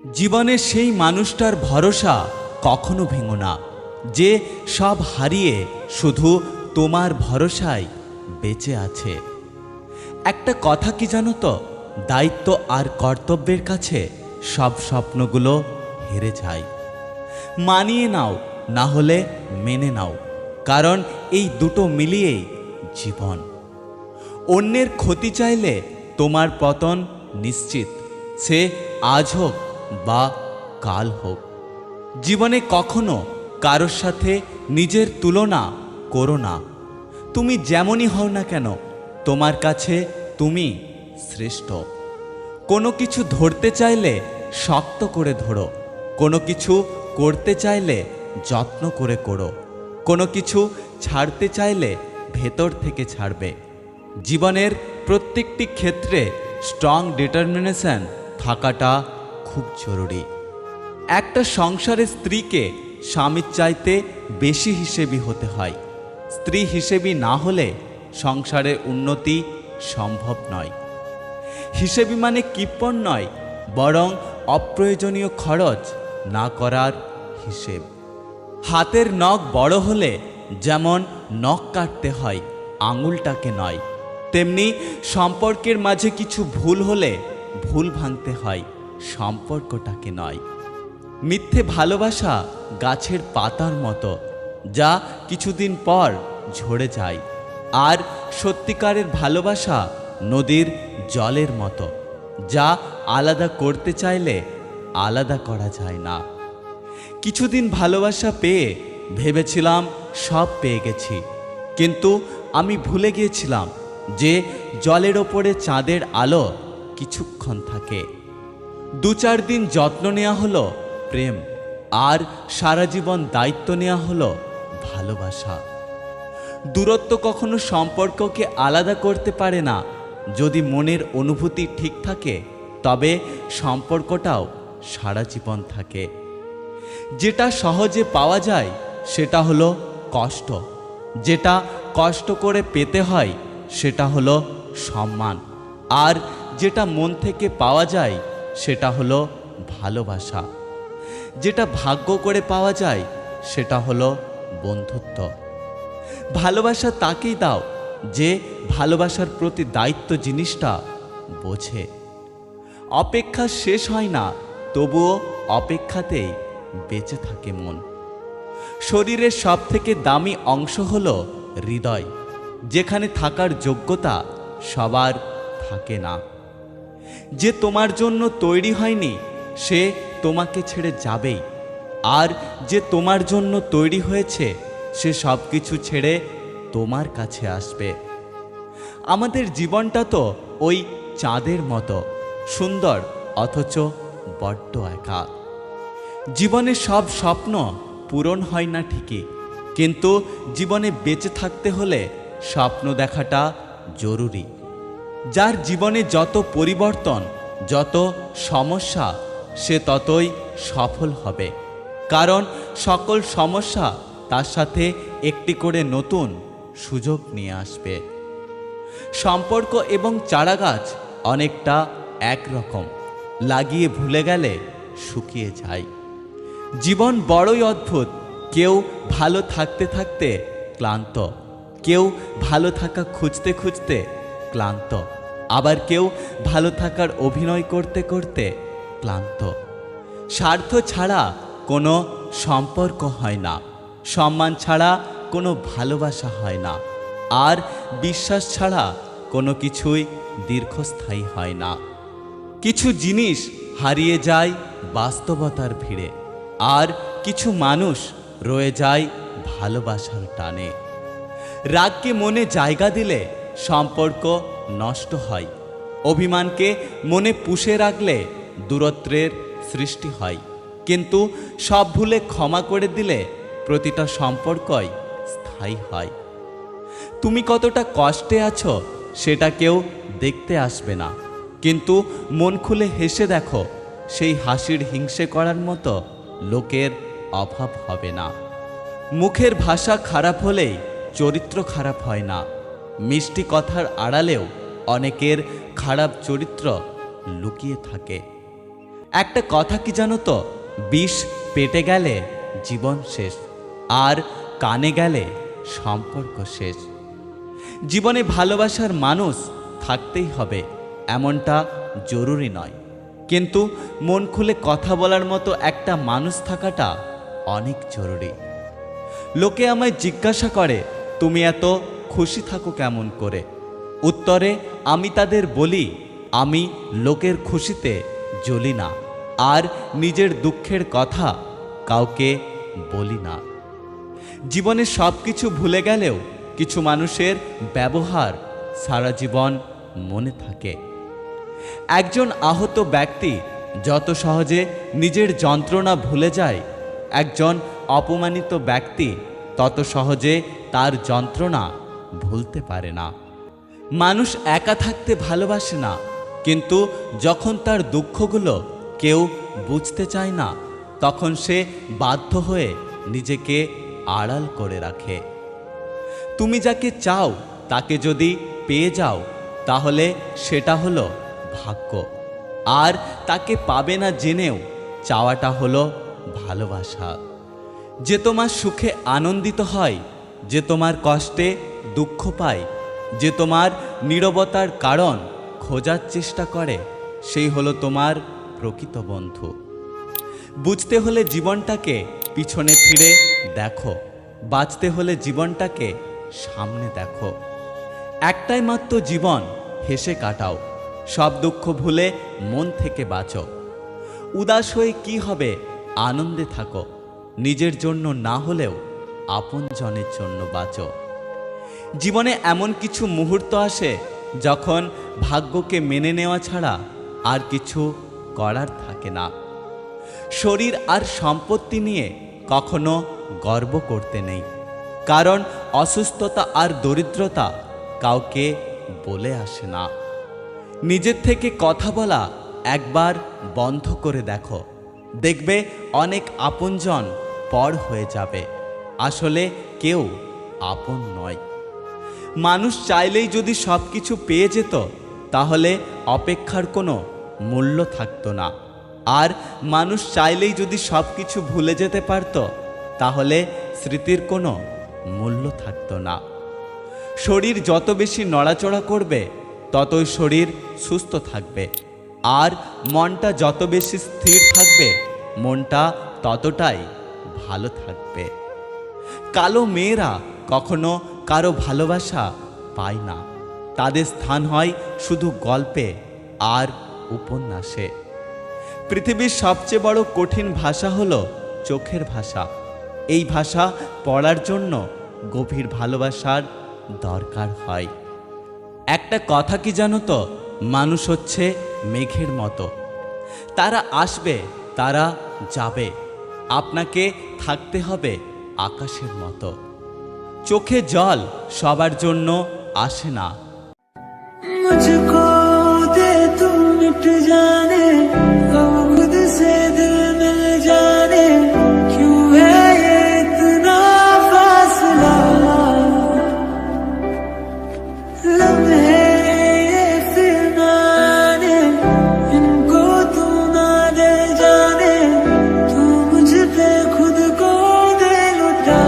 জীবনের সেই মানুষটার ভরসা কখনো ভেঙো না, যে সব হারিয়ে শুধু তোমার ভরসায় বেঁচে আছে। একটা কথা কি জানো তো, দায়িত্ব আর কর্তব্যের কাছে সব স্বপ্নগুলো হেরে যায়। মানিয়ে নাও, না হলে মেনে নাও, কারণ এই দুটো মিলিয়েই জীবন। অন্যের ক্ষতি চাইলে তোমার পতন নিশ্চিত, সে আজ হোক বা কাল হোক। জীবনে কখনো কারোর সাথে নিজের তুলনা করো না। তুমি যেমনই হও না কেন, তোমার কাছে তুমি শ্রেষ্ঠ। কোনো কিছু ধরতে চাইলে শক্ত করে ধরো, কোনো কিছু করতে চাইলে যত্ন করে করো, কোনো কিছু ছাড়তে চাইলে ভেতর থেকে ছাড়বে। জীবনের প্রত্যেকটি ক্ষেত্রে স্ট্রং ডিটারমিনেশন থাকাটা খুব জরুরি। একটা সংসারের স্ত্রীকে স্বামীর চাইতে বেশি হিসেবি হতে হয়। স্ত্রী হিসেবি না হলে সংসারের উন্নতি সম্ভব নয়। হিসেবি মানে কিপ্পণ নয়, বরং অপ্রয়োজনীয় খরচ না করার হিসেব। হাতের নখ বড় হলে যেমন নখ কাটতে হয়, আঙুলটাকে নয়, তেমনি সম্পর্কের মাঝে কিছু ভুল হলে ভুল ভাঙতে হয়, সম্পর্কটাকে নয়। মিথ্যে ভালোবাসা গাছের পাতার মতো, যা কিছুদিন পর ঝরে যায়। আর সত্যিকারের ভালোবাসা নদীর জলের মতো, যা আলাদা করতে চাইলে আলাদা করা যায় না। কিছুদিন ভালোবাসা পেয়ে ভেবেছিলাম সব পেয়ে গেছি, কিন্তু আমি ভুলে গিয়েছিলাম যে জলের ওপরে চাঁদের আলো কিছুক্ষণ থাকে। 2-4 দিন যত্ন নেওয়া হলো প্রেম, আর সারা জীবন দায়িত্ব নেওয়া হলো ভালোবাসা। দূরত্ব কখনো সম্পর্ককে আলাদা করতে পারে না। যদি মনের অনুভূতি ঠিক থাকে, তবে সম্পর্কটাও সারা জীবন থাকে। যেটা সহজে পাওয়া যায় সেটা হলো কষ্ট, যেটা কষ্ট করে পেতে হয় সেটা হলো সম্মান, আর যেটা মন থেকে পাওয়া যায় সেটা হলো ভালোবাসা। যেটা ভাগ্য করে পাওয়া যায় সেটা হলো বন্ধুত্ব। ভালোবাসা তাকেই দাও যে ভালোবাসার প্রতি দায়িত্ব জিনিসটা বোঝে। অপেক্ষা শেষ হয় না, তবুও অপেক্ষাতেই বেঁচে থাকে মন। শরীরের সবথেকে দামি অংশ হলো হৃদয়, যেখানে থাকার যোগ্যতা সবার থাকে না। যে তোমার জন্য তৈরি হয়নি সে তোমাকে ছেড়ে যাবেই, আর যে তোমার জন্য তৈরি হয়েছে সে সব কিছু ছেড়ে তোমার কাছে আসবে। আমাদের জীবনটা তো ওই চাঁদের মতো সুন্দর, অথচ বড্ড একা। জীবনে সব স্বপ্ন পূরণ হয় না ঠিকই, কিন্তু জীবনে বেঁচে থাকতে হলে স্বপ্ন দেখাটা জরুরি। যার জীবনে যত পরিবর্তন, যত সমস্যা, সে ততই সফল হবে, কারণ সকল সমস্যা তার সাথে একটি করে নতুন সুযোগ নিয়ে আসবে। সম্পর্ক এবং চারাগাছ অনেকটা একরকম, লাগিয়ে ভুলে গেলে শুকিয়ে যায়। জীবন বড়ই অদ্ভুত। কেউ ভালো থাকতে থাকতে ক্লান্ত, কেউ ভালো থাকা খুঁজতে খুঁজতে ক্লান্ত, আবার কেউ ভালো থাকার অভিনয় করতে করতে ক্লান্ত। স্বার্থ ছাড়া কোনো সম্পর্ক হয় না, সম্মান ছাড়া কোনো ভালোবাসা হয় না, আর বিশ্বাস ছাড়া কোনো কিছুই দীর্ঘস্থায়ী হয় না। কিছু জিনিস হারিয়ে যায় বাস্তবতার ভিড়ে, আর কিছু মানুষ রয়ে যায় ভালোবাসার টানে। রাগকে মনে জায়গা দিলে সম্পর্ক নষ্ট হয়, অভিমানকে মনে পুষে রাখলে দূরত্বের সৃষ্টি হয়, কিন্তু সব ভুলে ক্ষমা করে দিলে প্রতিটা সম্পর্কই স্থায়ী হয়। তুমি কতটা কষ্টে আছো সেটা কেউ দেখতে আসবে না, কিন্তু মন খুলে হেসে দেখো, সেই হাসির হিংসে করার মতো লোকের অভাব হবে না। মুখের ভাষা খারাপ হলেই চরিত্র খারাপ হয় না। মিষ্টি কথার আড়ালেও অনেকের খারাপ চরিত্র লুকিয়ে থাকে। একটা কথা কি জানো তো, বিষ পেটে গেলে জীবন শেষ, আর কানে গেলে সম্পর্ক শেষ। জীবনে ভালোবাসার মানুষ থাকতেই হবে এমনটা জরুরি নয়, কিন্তু মন খুলে কথা বলার মতো একটা মানুষ থাকাটা অনেক জরুরি। লোকে আমায় জিজ্ঞাসা করে, তুমি এত খুশি থাকো কেমন করে? উত্তরে আমি তাদের বলি, আমি লোকের খুশিতে জ্বলি না, আর নিজের দুঃখের কথা কাউকে বলি না। জীবনে সব কিছু ভুলে গেলেও কিছু মানুষের ব্যবহার সারা জীবন মনে থাকে। একজন আহত ব্যক্তি যত সহজে নিজের যন্ত্রণা ভুলে যায়, একজন অপমানিত ব্যক্তি তত সহজে তার যন্ত্রণা ভুলতে পারে না। মানুষ একা থাকতে ভালোবাসে না, কিন্তু যখন তার দুঃখগুলো কেউ বুঝতে চায় না, তখন সে বাধ্য হয়ে নিজেকে আড়াল করে রাখে। তুমি যাকে চাও তাকে যদি পেয়ে যাও, তাহলে সেটা হলো ভাগ্য, আর তাকে পাবে না জেনেও চাওয়াটা হলো ভালোবাসা। যে তোমার সুখে আনন্দিত হয়, যে তোমার কষ্টে দুঃখ পায়, যে তোমার নীরবতার কারণ খোঁজার চেষ্টা করে, সেই হলো তোমার প্রকৃত বন্ধু। বুঝতে হলে জীবনটাকে পিছনে ফিরে দেখো, বাঁচতে হলে জীবনটাকে সামনে দেখো। একটাই মাত্র জীবন, হেসে কাটাও, সব দুঃখ ভুলে মন থেকে বাঁচো। উদাস হয়ে কি হবে, আনন্দে থাকো। নিজের জন্য না হলেও আপনজনের জন্য বাঁচো। জীবনে এমন কিছু মুহূর্ত আসে যখন ভাগ্যকে মেনে নেওয়া ছাড়া আর কিছু করার থাকে না। শরীর আর সম্পত্তি নিয়ে কখনো গর্ব করতে নেই, কারণ অসুস্থতা আর দরিদ্রতা কাউকে বলে আসে না। নিজের থেকে কথা বলা একবার বন্ধ করে দেখো, দেখবে অনেক আপনজন পর হয়ে যাবে। আসলে কেউ আপন নয়। মানুষ চাইলেই যদি সব কিছু পেয়ে যেত, তাহলে অপেক্ষার কোনো মূল্য থাকতো না। আর মানুষ চাইলেই যদি সব কিছু ভুলে যেতে পারত, তাহলে স্মৃতির কোনো মূল্য থাকতো না। শরীর যত বেশি নড়াচড়া করবে, ততই শরীর সুস্থ থাকবে, আর মনটা যত বেশি স্থির থাকবে, মনটা ততটাই ভালো থাকবে। কালো মেয়েরা কখনো কারো ভালোবাসা পায় না, তাদের স্থান হয় শুধু গল্পে আর উপন্যাসে। পৃথিবীর সবচেয়ে বড় কঠিন ভাষা হলো চোখের ভাষা। এই ভাষা পড়ার জন্য গভীর ভালোবাসার দরকার হয়। একটা কথা কি জানো তো, মানুষ হচ্ছে মেঘের মতো, তারা আসবে, তারা যাবে, আপনাকে থাকতে হবে আকাশের মতো। চোখে জল সবার জন্য আসে না। मुझको दे तू मिट जाने, हम खुद से दिल मिल जाने, क्यों है ये इतना फासला, लम्हे ये फिर ना आने, इनको तू ना दे जाने, तू मुझ पे खुद को दे लुटा।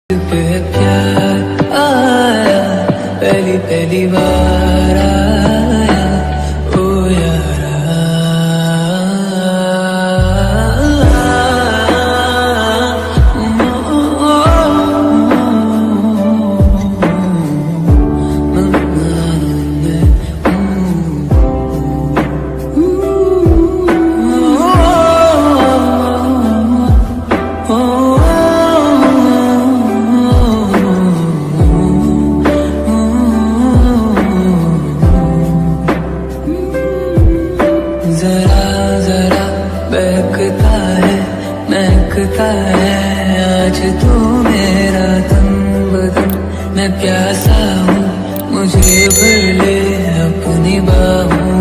पे प्यार आया, पहली पहली बार आया, ओ यारा। धड़कता है आज तो मेरा तन बदन मैं प्यासा